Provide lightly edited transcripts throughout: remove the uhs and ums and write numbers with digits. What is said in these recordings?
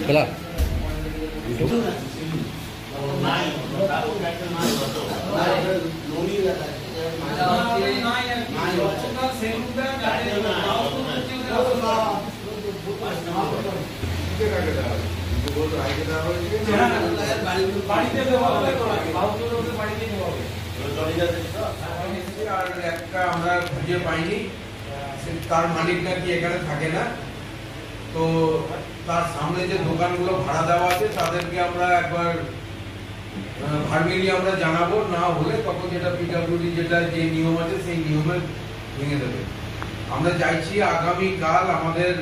Kelar. আমরা খুঁজে পাইনি, তার মালিক নাকি এখানে থাকে না। তো তার সামনে যে দোকানগুলো ভাড়া দেওয়া আছে তাদেরকে আমরা একবার ভার্মিলি আমরা জানাবো, না হলে তখন যেটা পিডব্লিউডি যেটা যে নিয়ম আছে সেই নিয়মে ভেঙে দেবে। আমরা চাইছি আগামীকাল আমাদের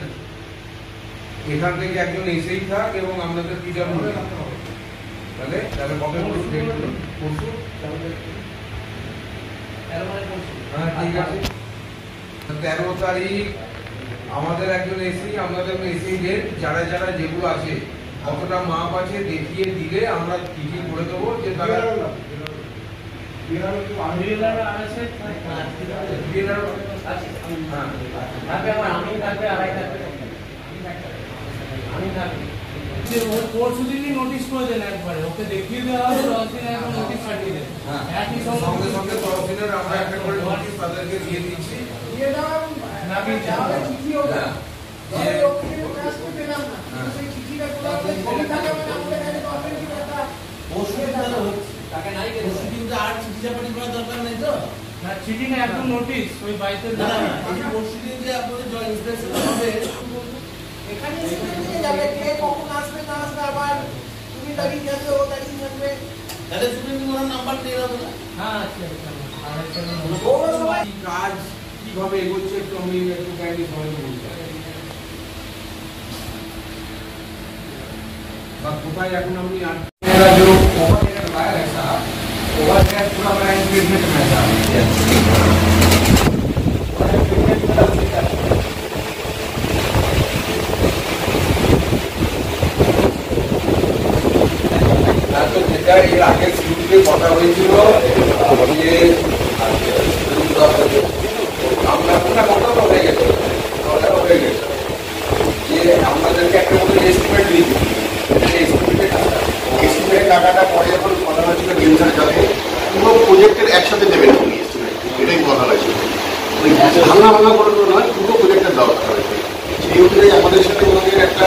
এখান থেকে একজন এসেই থাক এবং আমাদের পিডব্লিউডি তাহলে কবে পরশু? হ্যাঁ ঠিক আছে, 13 তারিখ আমাদের একজন এসি, আমাদের এসি যারা যারা যেগুলো আছে কতটা মাপ আছে দেখিয়ে দিলে আমরা টিকিট করে দেবো যে তারা নোটিশ করে দেন একবারে, ওকে দেখিয়ে দেওয়া হবে, 10 দিন এখন নোটিশ পাঠিয়ে দেন। সঙ্গে সঙ্গে তহসিলের আমরা একটা করে নোটিশ তাদেরকে দিয়ে দিচ্ছি। চিঠি না একদম নোটিশ, ওই বাড়িতে পরশু দিন যে আপনাদের ইন্সপেকশন হবে এখানে যাবে, কে কখন আসবে না আসবে, আবার তুমি তারিখ যাবে ও তারিখ যাবে, তাহলে তুমি তোমার নাম্বার দিয়ে দাও না। হ্যাঁ কাজ কিভাবে এগোচ্ছে একটু আমি একটু কাইন্ডলি সবাইকে বলতে বা কোথায় এখন আমি এর আগে শুরুতে কথা হয়েছিল যে আমরা কথা হয়ে গেছে যে আমাদেরকে একটা মতো এস্টিমেট দিয়ে এস্টিমেটের টাকাটা পরে যখন কথা হয়েছিল কেন্দ্রের সাথে পুরো প্রজেক্টের একসাথে দেবেন উনি এস্টিমেট, এটাই কথা হয়েছিল। ওই ভাঙা ভাঙা করে নয়, পুরো প্রজেক্টের দেওয়া কথা হয়েছে। সেই অনুযায়ী আমাদের সাথে ওনাদের একটা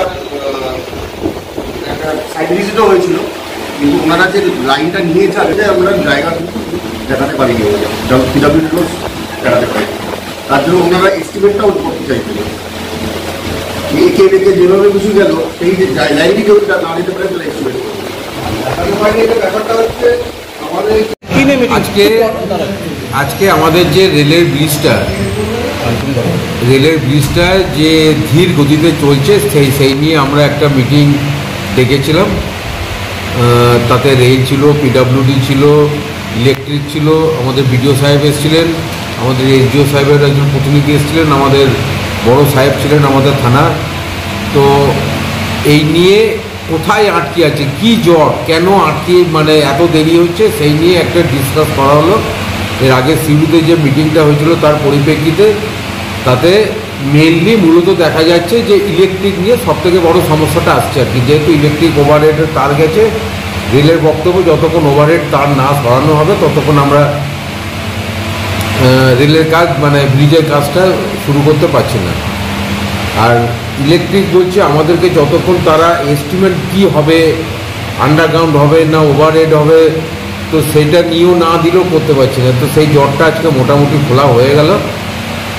সাইড ভিজিটও হয়েছিল, কিন্তু ওনারা যে লাইনটা নিয়ে যাবে আমরা জায়গা দেখাতে পারি পিডব্লিউডি দেখাতে পারি, তার জন্য ওনারা এস্টিমেটটাও করতে চাইছিল। একে রেখে যেভাবে কিছু গেল সেই যে লাইনটি কেউ না নিতে পারে তাহলে এস্টিমেট ব্যাপারটা হচ্ছে আমাদের আজকে আমাদের যে রেলের ব্রিজটা যে ধীর গতিতে চলছে সেই নিয়ে আমরা একটা মিটিং ডেকেছিলাম। তাতে রেল ছিল, পিডব্লিউডি ছিল, ইলেকট্রিক ছিল, আমাদের বিডিও সাহেব এসেছিলেন, আমাদের এসডিও সাহেবের একজন প্রতিনিধি এসেছিলেন, আমাদের বড় সাহেব ছিলেন আমাদের থানা। তো এই নিয়ে কোথায় আটকে আছে, কি জট, কেন আটকে মানে এত দেরি হচ্ছে সেই নিয়ে একটা ডিসকাস করা হলো। এর আগে সিউড়িতে যে মিটিংটা হয়েছিল তার পরিপ্রেক্ষিতে তাতে মেনলি মূলত দেখা যাচ্ছে যে ইলেকট্রিক নিয়ে সবথেকে বড় সমস্যাটা আসছে আর কি। যেহেতু ইলেকট্রিক ওভারহেডের তার গেছে, রেলের বক্তব্য যতক্ষণ ওভারহেড তার না সরানো হবে ততক্ষণ আমরা রেলের কাজ মানে ব্রিজের কাজটা শুরু করতে পারছি না। আর ইলেকট্রিক বলছে আমাদেরকে যতক্ষণ তারা এস্টিমেট কী হবে, আন্ডারগ্রাউন্ড হবে না ওভারহেড হবে, তো সেটা নিয়েও না দিলেও করতে পারছি না। তো সেই জটটা আজকে মোটামুটি খোলা হয়ে গেল।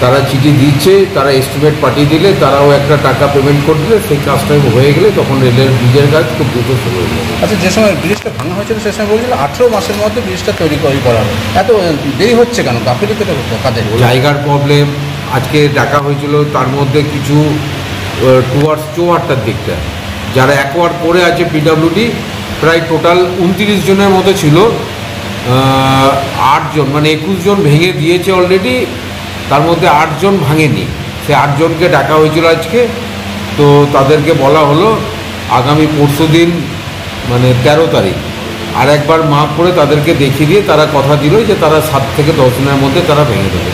তারা চিঠি দিচ্ছে, তারা এস্টিমেট পাঠিয়ে দিলে তারাও একটা টাকা পেমেন্ট করে দিলে সেই কাজটা হয়ে গেলে তখন রেলের ব্রিজের কাজ খুব দ্রুত শুরু হয়ে যাবে। আচ্ছা, যে সময় ব্রিজটা ভাঙা হয়েছিল সে সময় বলছিল 18 মাসের মধ্যে ব্রিজটা তৈরি করা হবে, এত দেরি হচ্ছে কেন? গাফিলতিটা কাজে জায়গার প্রবলেম, আজকে ডাকা হয়েছিল তার মধ্যে কিছু টুয়ার্ডস চৌহাট্টার দিকটা যারা অ্যাকোয়ার্ড করে আছে পিডাব্লিউডি, প্রায় টোটাল 29 জনের মতো ছিল, 8 জন মানে 21 জন ভেঙে দিয়েছে অলরেডি, তার মধ্যে 8 জন ভাঙেনি। সে 8 জনকে ডাকা হয়েছিল আজকে, তো তাদেরকে বলা হলো আগামী পরশু দিন মানে 13 তারিখ আর একবার মাপ করে তাদেরকে দেখিয়ে দিয়ে তারা কথা দিল যে তারা 7 থেকে 10 দিনের মধ্যে তারা ভেঙে দেবে।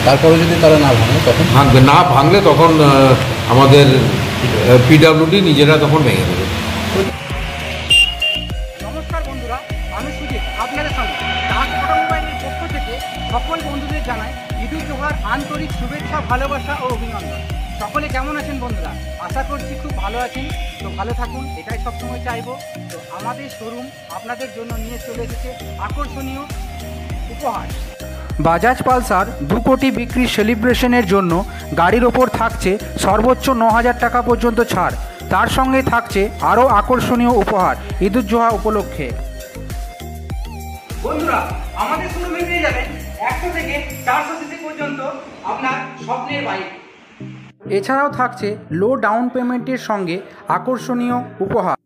তারপরে যদি তারা না ভাঙে তখন না ভাঙলে তখন আমাদের পিডাব্লিউডি নিজেরা তখন ভেঙে দেবে। নমস্কার বন্ধুরা, আমি সুজিত আপনাদের সঙ্গে ডাক অটোমোবাইলের পক্ষ থেকে সকল বন্ধুদের জানাই ঈদুল জোহার আন্তরিক শুভেচ্ছা, ভালোবাসা ও অভিনন্দন। সকলে কেমন আছেন বন্ধুরা? আশা করছি খুব ভালো আছেন। তো ভালো থাকুন, এটাই সবসময় চাইবো। তো আমাদের শোরুম আপনাদের জন্য নিয়ে চলে এসেছে আকর্ষণীয় উপহার। বাজাজ পালসার 2 কোটি বিক্রি সেলিব্রেশনের জন্য গাড়ির ওপর থাকছে সর্বোচ্চ 9,000 টাকা পর্যন্ত ছাড়। তার সঙ্গে থাকছে আরও আকর্ষণীয় উপহার ঈদুল জোহা উপলক্ষে। বন্ধুরা, আমাদের শোরুমে পেয়ে যাবেন 100 থেকে 400 সিসি পর্যন্ত আপনার স্বপ্নের বাইক। এছাড়াও থাকছে লো ডাউন পেমেন্টের সঙ্গে আকর্ষণীয় উপহার।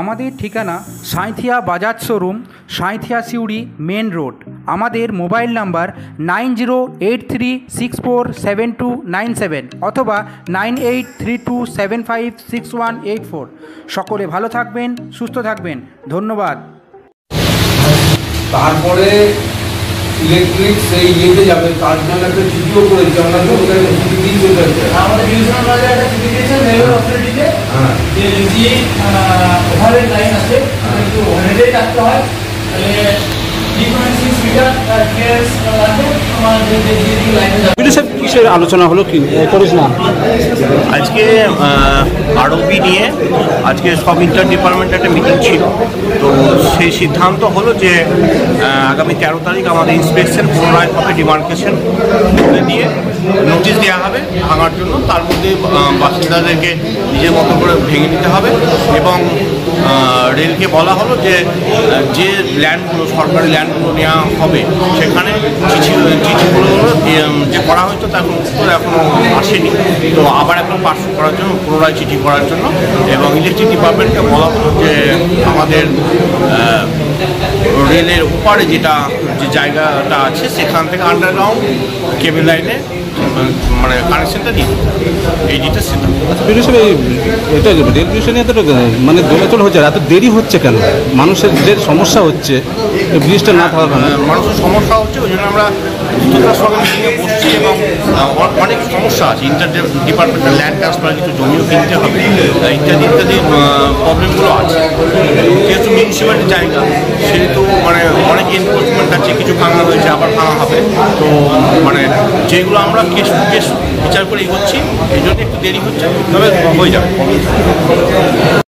আমাদের ঠিকানা Sainthia Bajaj showroom, Sainthia Suri main road. আমাদের মোবাইল নাম্বার 9083647297 অথবা 9832756184। সকলে ভালো থাকবেন, সুস্থ থাকবেন, ধন্যবাদ। তারপরে ইলেকট্রিক সেই ইয়েতে যাবে, তার জন্য একটা চিঠিও করেছে, আমরা তো ওখানে চিঠি দিয়ে চলে যাচ্ছে। আমাদের ডিভিশনাল ম্যানেজার একটা চিঠি দিয়েছেন রেলওয়ে অথরিটিতে যে যদি ওভারের লাইন আছে একটু ওভারেডে রাখতে হয়, তাহলে ডিফারেন্সিং মিটার কেয়ারস আছে আমাদের যে লাইনে যাবে। কিসের আলোচনা হলো কি করিস না? আজকে আরওবি নিয়ে আজকে সব ইন্টার ডিপার্টমেন্ট একটা মিটিং ছিল। তো সেই সিদ্ধান্ত হলো যে আগামী 13 তারিখ আমাদের ইন্সপেকশন পুনরায় হবে, ডিমার্কেশন দিয়ে নোটিশ দেওয়া হবে ভাঙার জন্য। তার মধ্যে বাসিন্দাদেরকে নিজের মতো করে ভেঙে নিতে হবে এবং রেলকে বলা হলো যে যে ল্যান্ডগুলো সরকারি ল্যান্ডগুলো নেওয়া হবে সেখানে চিঠিগুলো যে করা হয়তো তার উত্তর এখনও আসেনি। তো আবার এখন পার্সেল করার জন্য পুনরায় চিঠি করার জন্য এবং ইলেকট্রিক ডিপার্টমেন্টকে বলা হলো যে আমাদের রেলের ওপারে যে জায়গাটা আছে সেখান থেকে আন্ডারগ্রাউন্ড কেবল লাইনে মানে কানেকশনটা দিই, এই যেটা সেটা। এটা রেল ব্রিজে এত মানে দোলাচল হচ্ছে, এত দেরি হচ্ছে কেন? মানুষের যে সমস্যা হচ্ছে ব্রিজটা না থাকার কারণে মানুষের সমস্যা হচ্ছে, ওই জন্য আমরা দ্রুততার সঙ্গে মিটিংয়ে বসছি এবং অনেক সমস্যা আছে। ইন্টার ডিপার্টমেন্টের ল্যান্ড ট্রান্সফার কিছু জমিও কিনতে হবে, ইত্যাদি ইত্যাদি প্রবলেমগুলো আছে। যেহেতু মিউনিসিপ্যালিটির জায়গা সেহেতু মানে অনেক এনফোর্সমেন্ট আছে, কিছু ভাঙা হয়েছে আবার ভাঙা হবে। তো মানে যেগুলো আমরা কেস বিচার করে এগোচ্ছি, এই জন্য একটু দেরি হচ্ছে, তবে হয়ে যাবে।